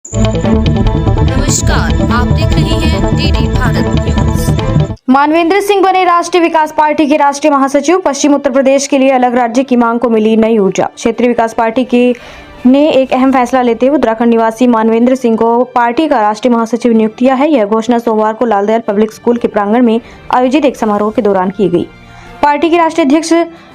नमस्कार, आप देख रहे हैं डीडी भारत न्यूज। मानवेंद्र सिंह बने राष्ट्रीय विकास पार्टी के राष्ट्रीय महासचिव। पश्चिम उत्तर प्रदेश के लिए अलग राज्य की मांग को मिली नई ऊर्जा। क्षेत्रीय विकास पार्टी के ने एक अहम फैसला लेते हुए उत्तराखंड निवासी मानवेंद्र सिंह को पार्टी का राष्ट्रीय महासचिव नियुक्त किया है। यह घोषणा सोमवार को लालदयाल पब्लिक स्कूल के प्रांगण में आयोजित एक समारोह के दौरान की गई। पार्टी के राष्ट्रीय अध्यक्ष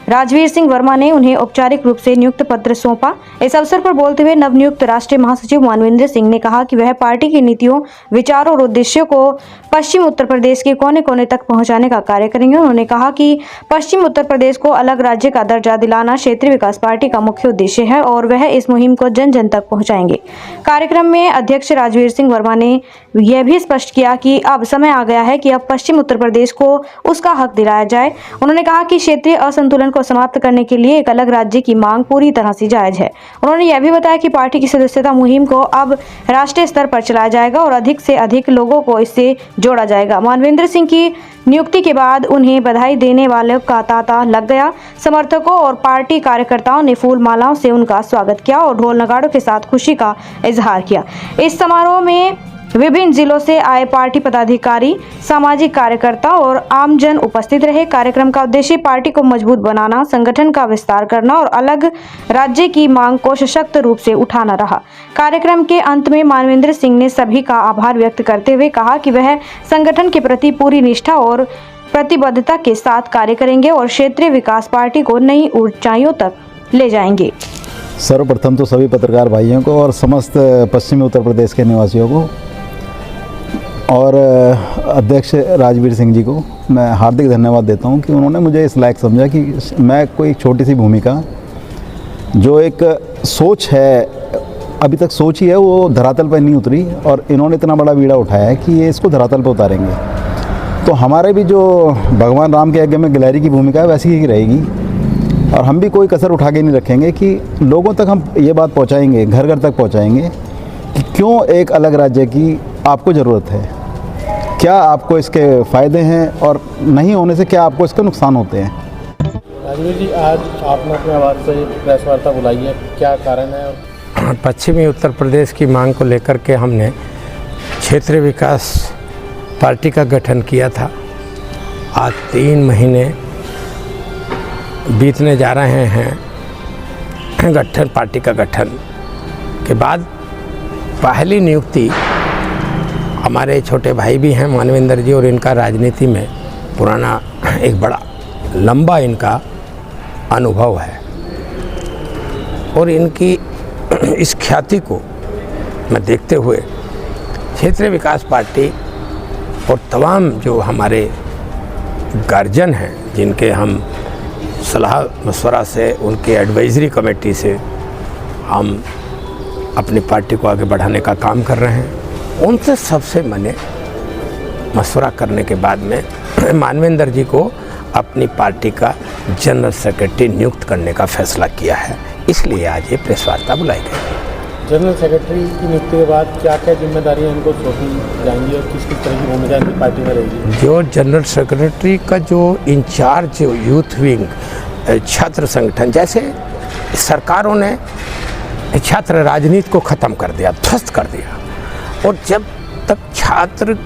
राजवीर सिंह वर्मा ने उन्हें औपचारिक रूप से नियुक्त पत्र सौंपा। इस अवसर पर बोलते हुए नवनियुक्त राष्ट्रीय महासचिव मानवेंद्र सिंह ने कहा कि वह पार्टी की नीतियों, विचारों और उद्देश्यों को पश्चिम उत्तर प्रदेश के कोने कोने तक पहुंचाने का कार्य करेंगे। उन्होंने कहा कि पश्चिम उत्तर प्रदेश को अलग राज्य का दर्जा दिलाना क्षेत्रीय विकास पार्टी का मुख्य उद्देश्य है और वह इस मुहिम को जन जन तक पहुंचाएंगे। कार्यक्रम में अध्यक्ष राजवीर सिंह वर्मा ने यह भी स्पष्ट किया कि अब समय आ गया है कि अब पश्चिम उत्तर प्रदेश को उसका हक दिलाया जाए। उन्होंने कहा कि क्षेत्रीय असंतुलन को समाप्त करने के लिए एक अलग राज्य की मांग पूरी तरह से जायज है। उन्होंने यह भी बताया कि पार्टी की सदस्यता मुहिम को अब राष्ट्रीय स्तर पर चलाया जाएगा और अधिक से अधिक लोगों को इससे जोड़ा जाएगा। मानवेंद्र सिंह की नियुक्ति के बाद उन्हें बधाई देने वालों का तांता लग गया। समर्थकों और पार्टी कार्यकर्ताओं ने फूल मालाओं से उनका स्वागत किया और ढोल नगाड़ों के साथ खुशी का इजहार किया। इस समारोह में विभिन्न जिलों से आए पार्टी पदाधिकारी, सामाजिक कार्यकर्ता और आमजन उपस्थित रहे। कार्यक्रम का उद्देश्य पार्टी को मजबूत बनाना, संगठन का विस्तार करना और अलग राज्य की मांग को सशक्त रूप से उठाना रहा। कार्यक्रम के अंत में मानवेंद्र सिंह ने सभी का आभार व्यक्त करते हुए कहा कि वह संगठन के प्रति पूरी निष्ठा और प्रतिबद्धता के साथ कार्य करेंगे और क्षेत्रीय विकास पार्टी को नई ऊंचाइयों तक ले जाएंगे। सर्वप्रथम तो सभी पत्रकार भाइयों को और समस्त पश्चिमी उत्तर प्रदेश के निवासियों को और अध्यक्ष राजवीर सिंह जी को मैं हार्दिक धन्यवाद देता हूं कि उन्होंने मुझे इस लायक समझा कि मैं कोई छोटी सी भूमिका, जो एक सोच है, अभी तक सोच ही है, वो धरातल पर नहीं उतरी और इन्होंने इतना बड़ा बीड़ा उठाया है कि ये इसको धरातल पर उतारेंगे। तो हमारे भी जो भगवान राम के आगे में गिलहरी की भूमिका है वैसी ही रहेगी और हम भी कोई कसर उठा के नहीं रखेंगे कि लोगों तक हम ये बात पहुँचाएँगे, घर घर तक पहुँचाएँगे कि क्यों एक अलग राज्य की आपको ज़रूरत है, क्या आपको इसके फ़ायदे हैं और नहीं होने से क्या आपको इसके नुकसान होते हैं। राजवीर जी, आज आपने अपने आवाज़ से प्रेस वार्ता बुलाई है, क्या कारण है? पश्चिमी उत्तर प्रदेश की मांग को लेकर के हमने क्षेत्रीय विकास पार्टी का गठन किया था। आज 3 महीने बीतने जा रहे हैं पार्टी का गठन के बाद पहली नियुक्ति हमारे छोटे भाई भी हैं मानवेंद्र जी और इनका राजनीति में पुराना एक बड़ा लंबा इनका अनुभव है और इनकी इस ख्याति को मैं देखते हुए क्षेत्रीय विकास पार्टी और तमाम जो हमारे गार्जियन हैं, जिनके हम सलाह मशवरा से, उनके एडवाइजरी कमेटी से हम अपनी पार्टी को आगे बढ़ाने का काम कर रहे हैं, उनसे सबसे मैंने मशवरा करने के बाद में मानवेंद्र जी को अपनी पार्टी का जनरल सेक्रेटरी नियुक्त करने का फैसला किया है। इसलिए आज ये प्रेस वार्ता बुलाई गई। जनरल सेक्रेटरी की नियुक्ति के बाद क्या क्या जिम्मेदारियां इनको सौंपी जाएंगी और किस किस तरह की भूमिका इनकी पार्टी में रहेगी? जो जनरल सेक्रेटरी का जो इंचार्ज यूथ विंग, छात्र संगठन, जैसे सरकारों ने छात्र राजनीति को ख़त्म कर दिया, ध्वस्त कर दिया और जब तक छात्र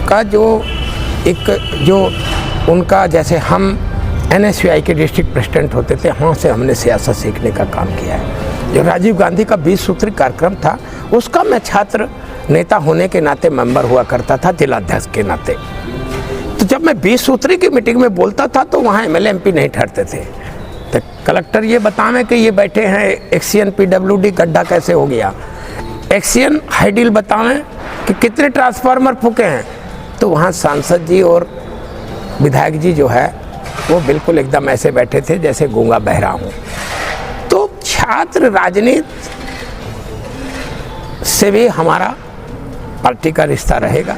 का जो उनका, जैसे हम NSUI के डिस्ट्रिक्ट प्रेसिडेंट होते थे, वहाँ से हमने सियासत सीखने का काम किया है। जो राजीव गांधी का 20 सूत्री कार्यक्रम था, उसका मैं छात्र नेता होने के नाते मेंबर हुआ करता था, जिलाध्यक्ष के नाते। तो जब मैं 20 सूत्री की मीटिंग में बोलता था तो वहाँ MLA MP नहीं ठहरते थे। तो कलेक्टर ये बतावें कि ये बैठे हैं एक्सियन PWD गड्ढा कैसे हो गया, एक्सियन हाईडील बतावें कि कितने ट्रांसफार्मर फूके हैं, तो वहाँ सांसद जी और विधायक जी जो है वो बिल्कुल एकदम ऐसे बैठे थे जैसे गूंगा बहरा हूँ। तो छात्र राजनीति से भी हमारा पार्टी का रिश्ता रहेगा।